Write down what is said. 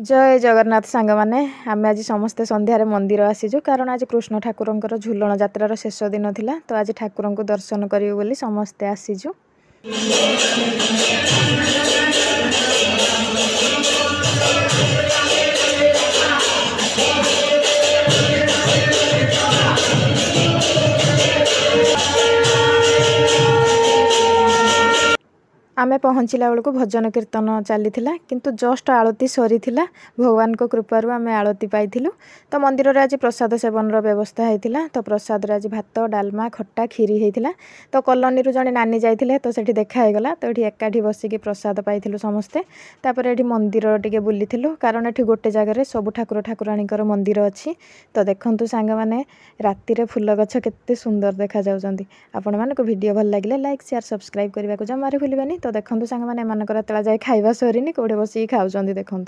जय जगन्नाथ सांग मैंने आम आज समस्ते संध्यारे मंदिर आसीजु कारण आज कृष्ण ठाकुर झुलन यात्रार शेष दिन थिला तो आज ठाकुर को दर्शन करियो बोली समस्ते आसीजु। आमे पहुँचला बेलू भजन कीर्तन चली किंतु जस्ट आलती सरी भगवान को कृपार आम आलती पाई तो मंदिर में आज प्रसाद सेवन व्यवस्था होता तो प्रसाद आज भात डालमा खट्टा खीरी होता तो कॉलोनी जड़े नानी जाते तो से देखागला तो ये एकाठी बसिक प्रसाद पाई समस्ते तापर ये मंदिर टे बुली कारण ये गोटे जगार सब ठाकुर ठाकुराणी मंदिर अच्छी तो देखु सांग मैंने राति फूल गछ केते सुंदर देखा जाउछंती। आपण मानको वीडियो भल लगे लाइक शेयर सब्सक्राइब करने को जमारे भूलिबानी। तो देखो सांग मैंने एमानकर तेला जाए खाइबा सरीनी कोड़े बसिक खाऊँ देखो।